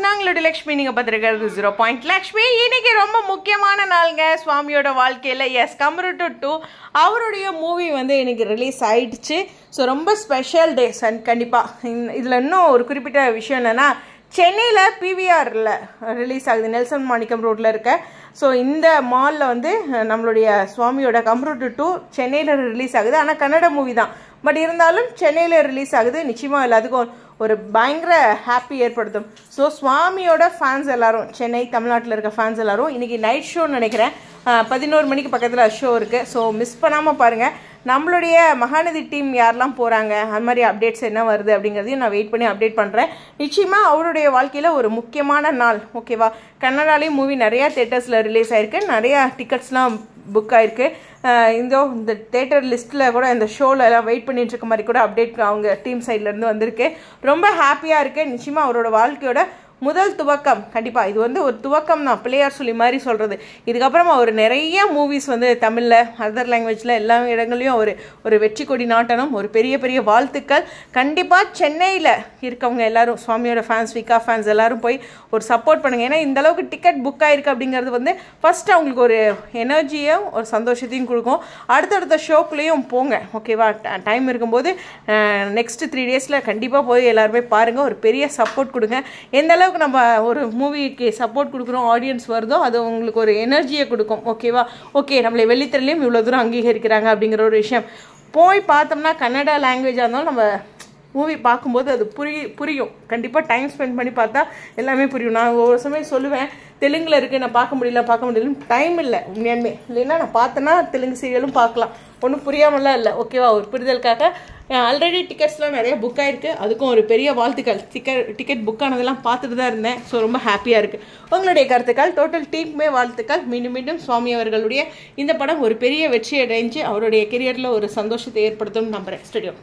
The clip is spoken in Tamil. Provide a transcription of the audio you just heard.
நாங்களுடைய லக்ஷ்மி நீங்கள் பார்த்துருக்கிறது 0 பாயிண்ட் லக்ஷ்மி. இன்னைக்கு ரொம்ப முக்கியமான நாளுங்க சுவாமியோட வாழ்க்கையில். எஸ், கம்பருட்டு 2 அவருடைய மூவி வந்து இன்னைக்கு ரிலீஸ் ஆயிடுச்சு. ஸோ ரொம்ப ஸ்பெஷல் டேஸ். அண்ட் கண்டிப்பாக இதில் இன்னும் ஒரு குறிப்பிட்ட விஷயம் என்னென்னா, சென்னையில் பிவிஆரில் ரிலீஸ் ஆகுது, நெல்சன் மாணிக்கம் ரோட்டில் இருக்க. ஸோ இந்த மாலில் வந்து நம்மளுடைய சுவாமியோட கம்பருட்டு 2 சென்னையில் ரிலீஸ் ஆகுது. ஆனால் கன்னட மூவி தான், பட் இருந்தாலும் சென்னையில் ரிலீஸ் ஆகுது. நிச்சயமாக எல்லாத்துக்கும் ஒரு பயங்கர ஹாப்பி ஏற்படுத்தும். ஸோ சுவாமியோட ஃபேன்ஸ் எல்லாரும், சென்னை தமிழ்நாட்டில் இருக்க ஃபேன்ஸ் எல்லாரும் இன்றைக்கி நைட் ஷோன்னு நினைக்கிறேன், 11 மணிக்கு பக்கத்தில் ஷோ இருக்குது. ஸோ மிஸ் பண்ணாமல் பாருங்கள். நம்மளுடைய மகாநதி டீம் யாரெல்லாம் போகிறாங்க, அது மாதிரி அப்டேட்ஸ் என்ன வருது அப்படிங்கிறதையும் நான் வெயிட் பண்ணி அப்டேட் பண்ணுறேன். நிச்சயமாக அவருடைய வாழ்க்கையில் ஒரு முக்கியமான நாள். ஓகேவா? கன்னடாலேயும் மூவி நிறையா தேட்டர்ஸில் ரிலீஸ் ஆகிருக்கு, நிறையா டிக்கெட்ஸ்லாம் புக் ஆகிருக்கு. இந்த தேட்டர் லிஸ்ட்டில் கூட இந்த ஷோவில் எல்லாம் வெயிட் பண்ணிட்டு இருக்க மாதிரி கூட அப்டேட் அவங்க டீம் சைட்லேருந்து வந்திருக்கு. ரொம்ப ஹாப்பியாக இருக்குது. நிச்சயமாக அவரோட வாழ்க்கையோட முதல் துவக்கம். கண்டிப்பாக இது வந்து ஒரு துவக்கம் தான், பிள்ளையார் சொல்லி மாதிரி சொல்கிறது. இதுக்கப்புறமா அவர் நிறைய மூவிஸ் வந்து தமிழில், அதர் லாங்குவேஜில் எல்லா இடங்களையும் ஒரு வெற்றி கொடி நாட்டணும். ஒரு பெரிய பெரிய வாழ்த்துக்கள். கண்டிப்பாக சென்னையில் இருக்கவங்க எல்லாரும், சுவாமியோட ஃபேன்ஸ், விகா ஃபேன்ஸ் எல்லாரும் போய் ஒரு சப்போர்ட் பண்ணுங்கள். ஏன்னா இந்த அளவுக்கு டிக்கெட் புக் ஆகிருக்கு அப்படிங்கிறது வந்து ஃபஸ்ட்டு அவங்களுக்கு ஒரு எனர்ஜியும் ஒரு சந்தோஷத்தையும் கொடுக்கும். அடுத்தடுத்த ஷோக்குள்ளேயும் போங்க. ஓகேவா? டைம் இருக்கும்போது நெக்ஸ்ட் 3 டேஸில் கண்டிப்பாக போய் எல்லாருமே பாருங்கள். ஒரு பெரிய சப்போர்ட் கொடுங்க. எந்த அளவுக்கு நம்ம ஒரு மூவிக்கு சப்போர்ட் கொடுக்குறோம், ஆடியன்ஸ் வருதோ அது உங்களுக்கு ஒரு எனர்ஜியை கொடுக்கும். ஓகேவா? ஓகே, நம்மளை வெள்ளித்திரையிலையும் இவ்வளோ தூரம் அங்கீகரிக்கிறாங்க அப்படிங்கிற ஒரு விஷயம். போய் பார்த்தோம்னா கன்னடா லாங்குவேஜாக இருந்தாலும் நம்ம மூவி பார்க்கும்போது அது புரியும். கண்டிப்பாக டைம் ஸ்பெண்ட் பண்ணி பார்த்தா எல்லாமே புரியும். நான் ஒவ்வொரு சமயம் சொல்லுவேன், தெலுங்கில் இருக்குது, நான் பார்க்க முடியல, டைம் இல்லை உண்மையாலுமே. இல்லைன்னா நான் பார்த்தேன்னா தெலுங்கு சீரியலும் பார்க்கலாம், ஒன்றும் புரியாமலாம் இல்லை. ஓகேவா? ஒரு புரிதலுக்காக ஆல்ரெடி டிக்கெட்ஸ்லாம் நிறைய புக் ஆகிருக்கு. அதுக்கும் ஒரு பெரிய வாழ்த்துக்கள். டிக்கெட் புக் ஆனதெல்லாம் பார்த்துட்டு தான் இருந்தேன். ஸோ ரொம்ப ஹாப்பியாக இருக்குது. உங்களுடைய கருத்துக்கள், டோட்டல் டீமுமே வாழ்த்துக்கள். மீண்டும் சுவாமி அவர்களுடைய இந்த படம் ஒரு பெரிய வெற்றி அடைஞ்சு அவருடைய கெரியரில் ஒரு சந்தோஷத்தை ஏற்படுத்தும் நம்புகிறேன். ஸ்டுடியோ.